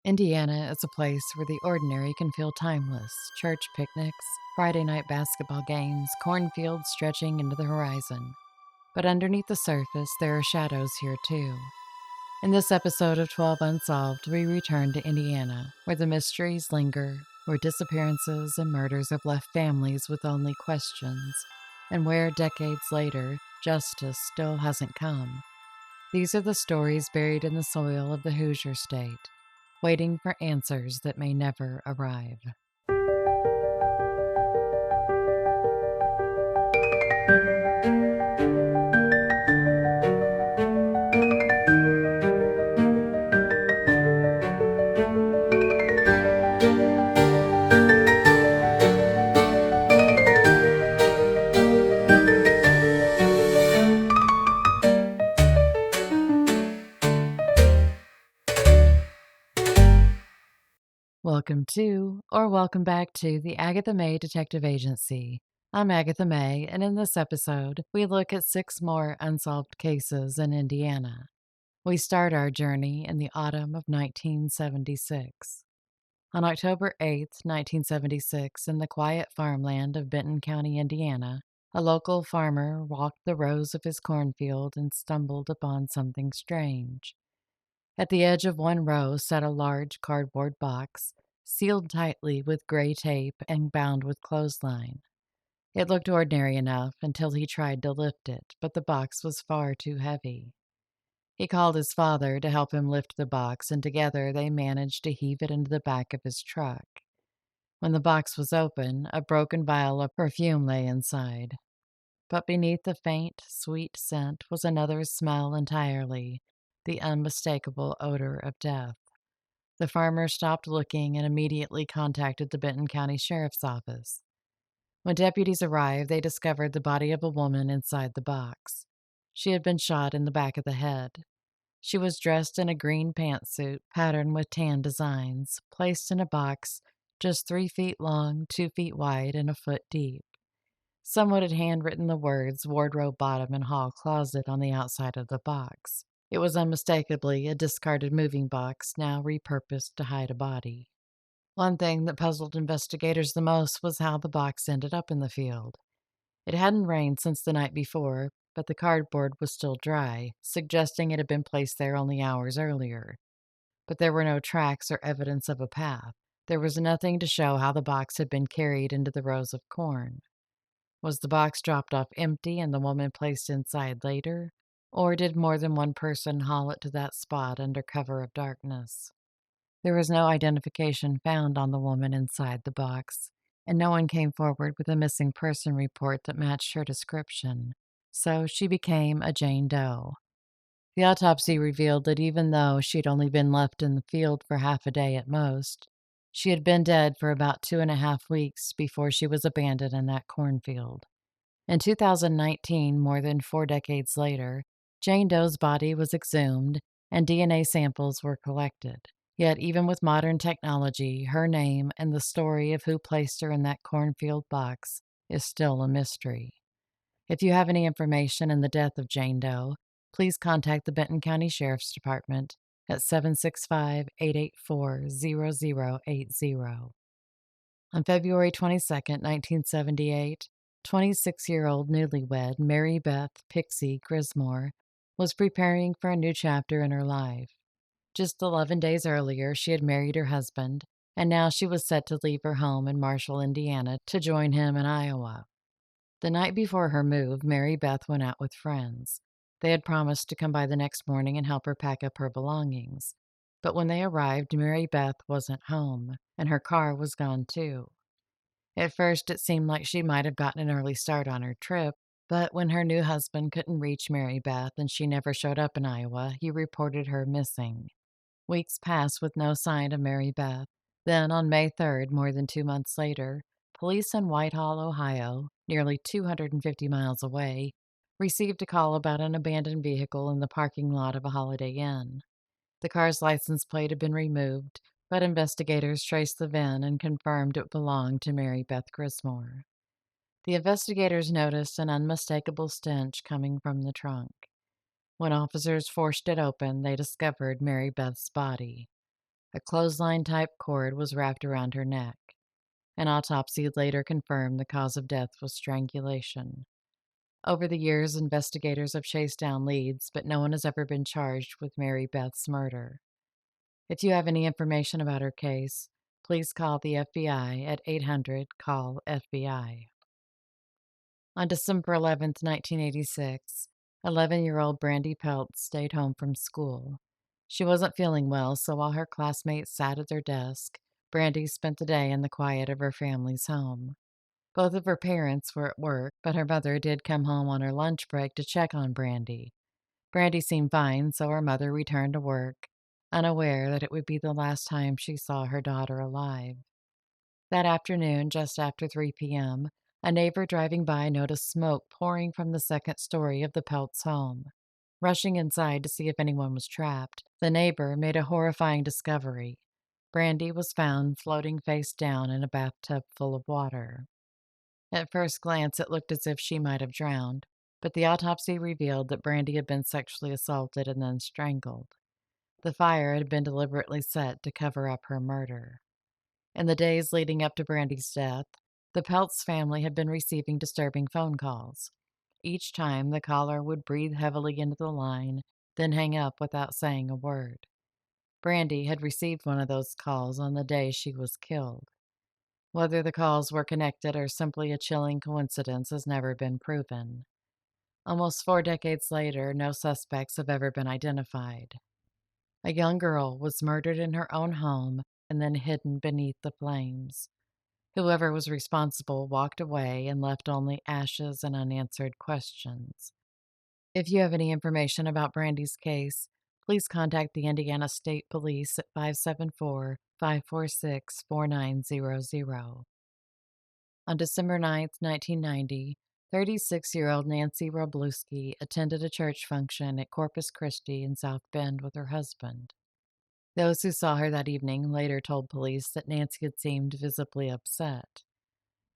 Indiana is a place where the ordinary can feel timeless. Church picnics, Friday night basketball games, cornfields stretching into the horizon. But underneath the surface, there are shadows here too. In this episode of 12 Unsolved, we return to Indiana, where the mysteries linger, where disappearances and murders have left families with only questions, and where, decades later, justice still hasn't come. These are the stories buried in the soil of the Hoosier State, waiting for answers that may never arrive. Welcome back to the Agatha May Detective Agency. I'm Agatha May, and in this episode, we look at 6 more unsolved cases in Indiana. We start our journey in the autumn of 1976. On October 8th, 1976, in the quiet farmland of Benton County, Indiana, a local farmer walked the rows of his cornfield and stumbled upon something strange. At the edge of one row sat a large cardboard box, sealed tightly with gray tape and bound with clothesline. It looked ordinary enough until he tried to lift it, but the box was far too heavy. He called his father to help him lift the box, and together they managed to heave it into the back of his truck. When the box was open, a broken vial of perfume lay inside. But beneath the faint, sweet scent was another smell entirely, the unmistakable odor of death. The farmer stopped looking and immediately contacted the Benton County Sheriff's Office. When deputies arrived, they discovered the body of a woman inside the box. She had been shot in the back of the head. She was dressed in a green pantsuit patterned with tan designs, placed in a box just 3 feet long, 2 feet wide, and a foot deep. Someone had handwritten the words wardrobe bottom and hall closet on the outside of the box. It was unmistakably a discarded moving box, now repurposed to hide a body. One thing that puzzled investigators the most was how the box ended up in the field. It hadn't rained since the night before, but the cardboard was still dry, suggesting it had been placed there only hours earlier. But there were no tracks or evidence of a path. There was nothing to show how the box had been carried into the rows of corn. Was the box dropped off empty and the woman placed inside later? Or did more than one person haul it to that spot under cover of darkness? There was no identification found on the woman inside the box, and no one came forward with a missing person report that matched her description. So she became a Jane Doe. The autopsy revealed that even though she'd only been left in the field for half a day at most, she had been dead for about 2.5 weeks before she was abandoned in that cornfield. In 2019, more than 4 decades later, Jane Doe's body was exhumed and DNA samples were collected. Yet, even with modern technology, her name and the story of who placed her in that cornfield box is still a mystery. If you have any information in the death of Jane Doe, please contact the Benton County Sheriff's Department at 765-884-0080. On February 22, 1978, 26-year-old newlywed Mary Beth Pixie Grismore was preparing for a new chapter in her life. Just 11 days earlier, she had married her husband, and now she was set to leave her home in Marshall, Indiana, to join him in Iowa. The night before her move, Mary Beth went out with friends. They had promised to come by the next morning and help her pack up her belongings. But when they arrived, Mary Beth wasn't home, and her car was gone too. At first, it seemed like she might have gotten an early start on her trip, but when her new husband couldn't reach Mary Beth and she never showed up in Iowa, he reported her missing. Weeks passed with no sign of Mary Beth. Then, on May 3rd, more than 2 months later, police in Whitehall, Ohio, nearly 250 miles away, received a call about an abandoned vehicle in the parking lot of a Holiday Inn. The car's license plate had been removed, but investigators traced the VIN and confirmed it belonged to Mary Beth Grismore. The investigators noticed an unmistakable stench coming from the trunk. When officers forced it open, they discovered Mary Beth's body. A clothesline-type cord was wrapped around her neck. An autopsy later confirmed the cause of death was strangulation. Over the years, investigators have chased down leads, but no one has ever been charged with Mary Beth's murder. If you have any information about her case, please call the FBI at 800-CALL-FBI. On December 11th, 1986, 11-year-old Brandy Pelt stayed home from school. She wasn't feeling well, so while her classmates sat at their desk, Brandy spent the day in the quiet of her family's home. Both of her parents were at work, but her mother did come home on her lunch break to check on Brandy. Brandy seemed fine, so her mother returned to work, unaware that it would be the last time she saw her daughter alive. That afternoon, just after 3 p.m., a neighbor driving by noticed smoke pouring from the second story of the Pelt's home. Rushing inside to see if anyone was trapped, the neighbor made a horrifying discovery. Brandy was found floating face down in a bathtub full of water. At first glance, it looked as if she might have drowned, but the autopsy revealed that Brandy had been sexually assaulted and then strangled. The fire had been deliberately set to cover up her murder. In the days leading up to Brandy's death, the Peltz family had been receiving disturbing phone calls. Each time, the caller would breathe heavily into the line, then hang up without saying a word. Brandy had received one of those calls on the day she was killed. Whether the calls were connected or simply a chilling coincidence has never been proven. Almost 4 decades later, no suspects have ever been identified. A young girl was murdered in her own home and then hidden beneath the flames. Whoever was responsible walked away and left only ashes and unanswered questions. If you have any information about Brandy's case, please contact the Indiana State Police at 574-546-4900. On December 9th, 1990, 36-year-old Nancy Robluski attended a church function at Corpus Christi in South Bend with her husband. Those who saw her that evening later told police that Nancy had seemed visibly upset.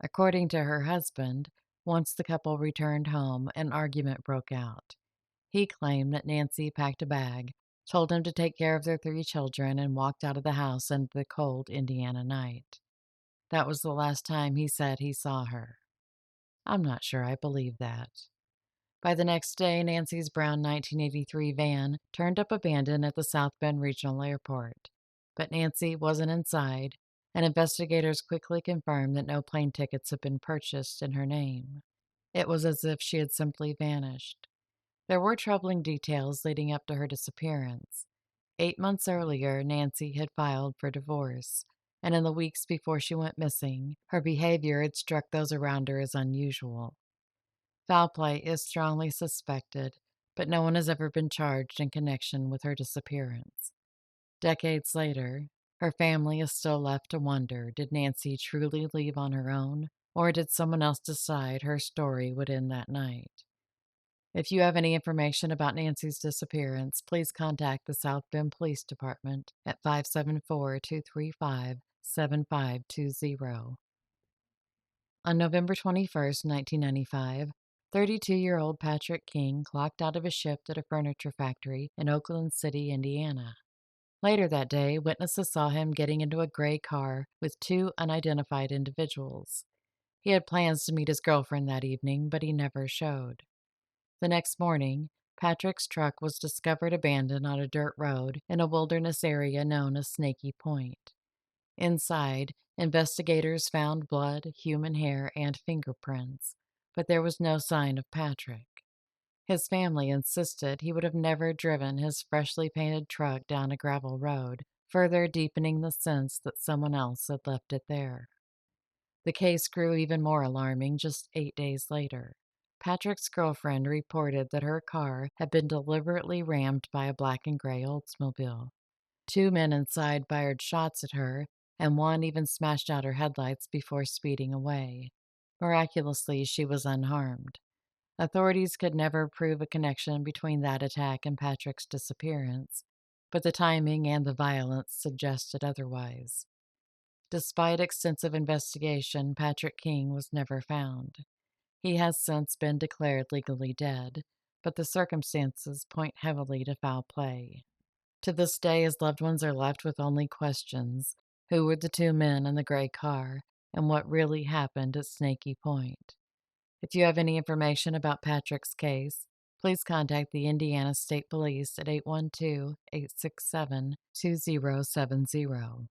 According to her husband, once the couple returned home, an argument broke out. He claimed that Nancy packed a bag, told him to take care of their 3 children, and walked out of the house into the cold Indiana night. That was the last time he said he saw her. I'm not sure I believe that. By the next day, Nancy's brown 1983 van turned up abandoned at the South Bend Regional Airport. But Nancy wasn't inside, and investigators quickly confirmed that no plane tickets had been purchased in her name. It was as if she had simply vanished. There were troubling details leading up to her disappearance. 8 months earlier, Nancy had filed for divorce, and in the weeks before she went missing, her behavior had struck those around her as unusual. Foul play is strongly suspected, but no one has ever been charged in connection with her disappearance. Decades later, her family is still left to wonder, did Nancy truly leave on her own, or did someone else decide her story would end that night? If you have any information about Nancy's disappearance, please contact the South Bend Police Department at 574-235-7520. On November 21st, 1995, 32-year-old Patrick King clocked out of his shift at a furniture factory in Oakland City, Indiana. Later that day, witnesses saw him getting into a gray car with 2 unidentified individuals. He had plans to meet his girlfriend that evening, but he never showed. The next morning, Patrick's truck was discovered abandoned on a dirt road in a wilderness area known as Snaky Point. Inside, investigators found blood, human hair, and fingerprints, but there was no sign of Patrick. His family insisted he would have never driven his freshly painted truck down a gravel road, further deepening the sense that someone else had left it there. The case grew even more alarming just 8 days later. Patrick's girlfriend reported that her car had been deliberately rammed by a black and gray Oldsmobile. 2 men inside fired shots at her, and one even smashed out her headlights before speeding away. Miraculously, she was unharmed. Authorities could never prove a connection between that attack and Patrick's disappearance, but the timing and the violence suggested otherwise. Despite extensive investigation, Patrick King was never found. He has since been declared legally dead, but the circumstances point heavily to foul play. To this day, his loved ones are left with only questions. Who were the two men in the gray car, and what really happened at Snaky Point? If you have any information about Patrick's case, please contact the Indiana State Police at 812-867-2070.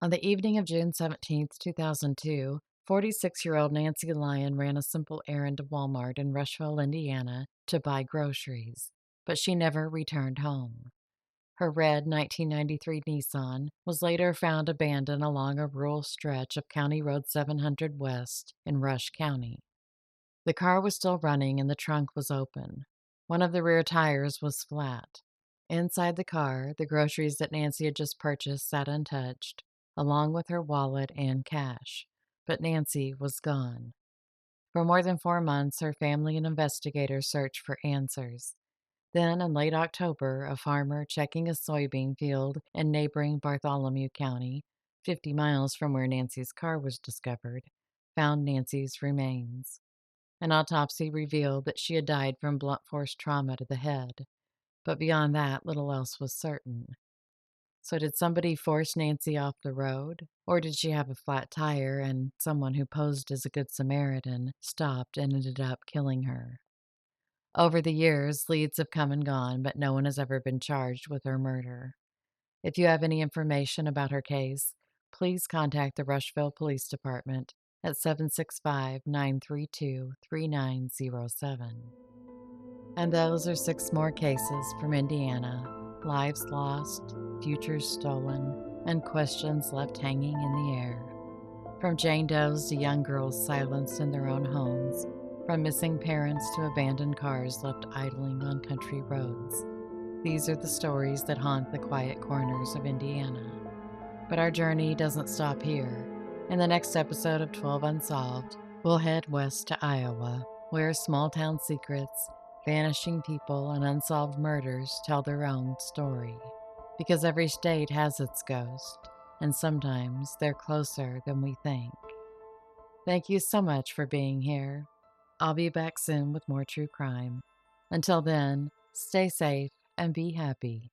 On the evening of June 17th, 2002, 46-year-old Nancy Lyon ran a simple errand to Walmart in Rushville, Indiana, to buy groceries, but she never returned home. Her red 1993 Nissan was later found abandoned along a rural stretch of County Road 700 West in Rush County. The car was still running and the trunk was open. One of the rear tires was flat. Inside the car, the groceries that Nancy had just purchased sat untouched, along with her wallet and cash. But Nancy was gone. For more than 4 months, her family and investigators searched for answers. Then, in late October, a farmer checking a soybean field in neighboring Bartholomew County, 50 miles from where Nancy's car was discovered, found Nancy's remains. An autopsy revealed that she had died from blunt force trauma to the head, but beyond that, little else was certain. So, did somebody force Nancy off the road? Or did she have a flat tire and someone who posed as a good Samaritan stopped and ended up killing her? Over the years, leads have come and gone, but no one has ever been charged with her murder. If you have any information about her case, please contact the Rushville Police Department at 765-932-3907. And those are 6 more cases from Indiana: lives lost, futures stolen, and questions left hanging in the air. From Jane Does to young girls silenced in their own homes, from missing parents to abandoned cars left idling on country roads. These are the stories that haunt the quiet corners of Indiana. But our journey doesn't stop here. In the next episode of 12 Unsolved, we'll head west to Iowa, where small town secrets, vanishing people, and unsolved murders tell their own story. Because every state has its ghost, and sometimes they're closer than we think. Thank you so much for being here. I'll be back soon with more true crime. Until then, stay safe and be happy.